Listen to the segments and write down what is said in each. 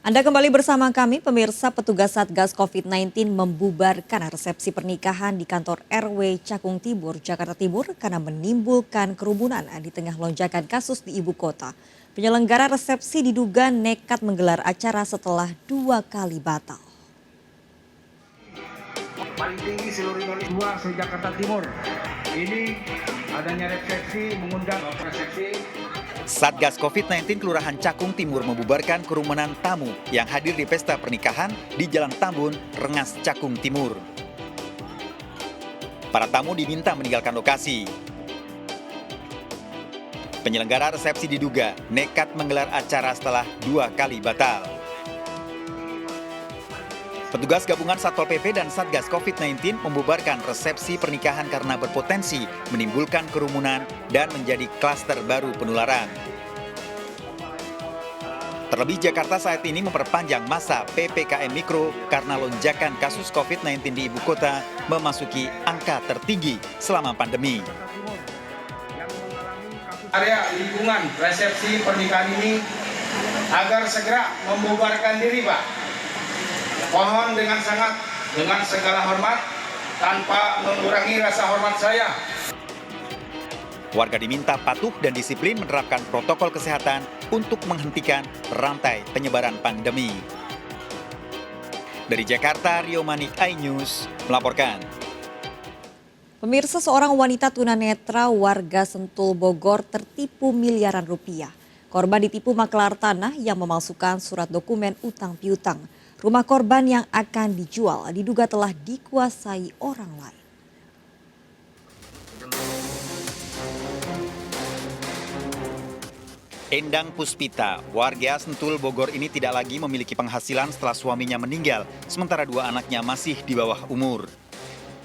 Anda kembali bersama kami, pemirsa. Petugas Satgas COVID-19 membubarkan resepsi pernikahan di kantor RW Cakung Timur, Jakarta Timur karena menimbulkan kerumunan di tengah lonjakan kasus di ibu kota. Penyelenggara resepsi diduga nekat menggelar acara setelah 2 kali batal. Paling tinggi seluruh Indonesia se-Jakarta Timur. Ini adanya resepsi mengundang resepsi. Satgas COVID-19 Kelurahan Cakung Timur membubarkan kerumunan tamu yang hadir di pesta pernikahan di Jalan Tambun, Rengas, Cakung Timur. Para tamu diminta meninggalkan lokasi. Penyelenggara resepsi diduga nekat menggelar acara setelah 2 kali batal. Petugas gabungan Satpol PP dan Satgas COVID-19 membubarkan resepsi pernikahan karena berpotensi menimbulkan kerumunan dan menjadi klaster baru penularan. Terlebih Jakarta saat ini memperpanjang masa PPKM Mikro karena lonjakan kasus COVID-19 di ibu kota memasuki angka tertinggi selama pandemi. Area lingkungan resepsi pernikahan ini agar segera membubarkan diri, Pak. Mohon dengan segala hormat, tanpa mengurangi rasa hormat saya. Warga diminta patuh dan disiplin menerapkan protokol kesehatan untuk menghentikan rantai penyebaran pandemi. Dari Jakarta, Rio Manik, iNews melaporkan. Pemirsa, seorang wanita tunanetra warga Sentul, Bogor tertipu miliaran rupiah. Korban ditipu makelar tanah yang memalsukan surat dokumen utang piutang. Rumah korban yang akan dijual diduga telah dikuasai orang lain. Endang Puspita, warga Sentul, Bogor ini tidak lagi memiliki penghasilan setelah suaminya meninggal, sementara 2 anaknya masih di bawah umur.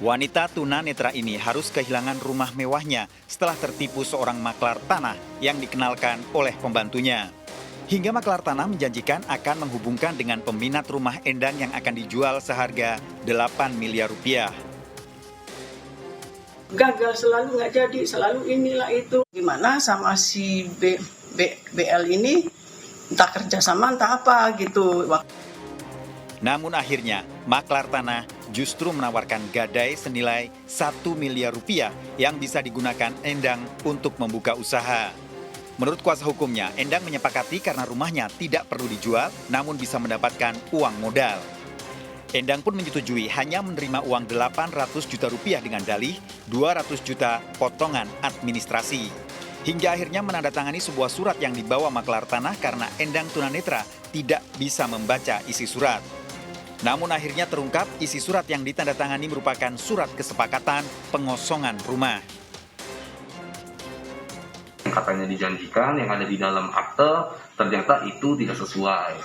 Wanita tunanetra ini harus kehilangan rumah mewahnya setelah tertipu seorang maklar tanah yang dikenalkan oleh pembantunya. Hingga maklar tanah menjanjikan akan menghubungkan dengan peminat rumah Endang yang akan dijual seharga 8 miliar rupiah. Gagal selalu, nggak jadi, selalu inilah itu. Gimana sama si BL ini, entah kerja sama entah apa gitu. Namun akhirnya maklar tanah justru menawarkan gadai senilai 1 miliar rupiah yang bisa digunakan Endang untuk membuka usaha. Menurut kuasa hukumnya, Endang menyepakati karena rumahnya tidak perlu dijual, namun bisa mendapatkan uang modal. Endang pun menyetujui hanya menerima uang 800 juta rupiah dengan dalih 200 juta potongan administrasi. Hingga akhirnya menandatangani sebuah surat yang dibawa maklar tanah karena Endang tunanetra tidak bisa membaca isi surat. Namun akhirnya terungkap isi surat yang ditandatangani merupakan surat kesepakatan pengosongan rumah. Katanya dijanjikan yang ada di dalam akte ternyata itu tidak sesuai.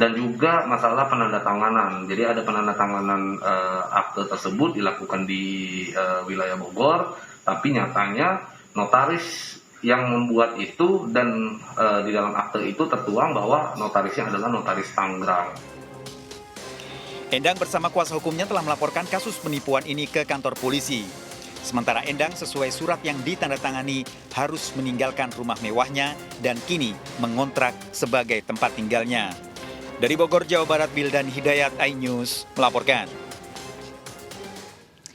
Dan juga masalah penandatanganan. Jadi ada penandatanganan akte tersebut dilakukan di wilayah Bogor, tapi nyatanya notaris yang membuat itu dan di dalam akte itu tertuang bahwa notarisnya adalah notaris Tangerang. Endang bersama kuasa hukumnya telah melaporkan kasus penipuan ini ke kantor polisi. Sementara Endang sesuai surat yang ditandatangani harus meninggalkan rumah mewahnya dan kini mengontrak sebagai tempat tinggalnya. Dari Bogor, Jawa Barat, Bildan Hidayat, iNews melaporkan.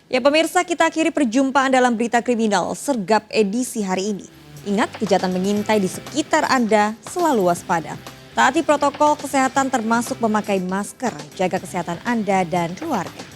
Ya pemirsa, kita akhiri perjumpaan dalam berita kriminal sergap edisi hari ini. Ingat, kejahatan mengintai di sekitar Anda, selalu waspada. Taati protokol kesehatan termasuk memakai masker, jaga kesehatan Anda dan keluarga.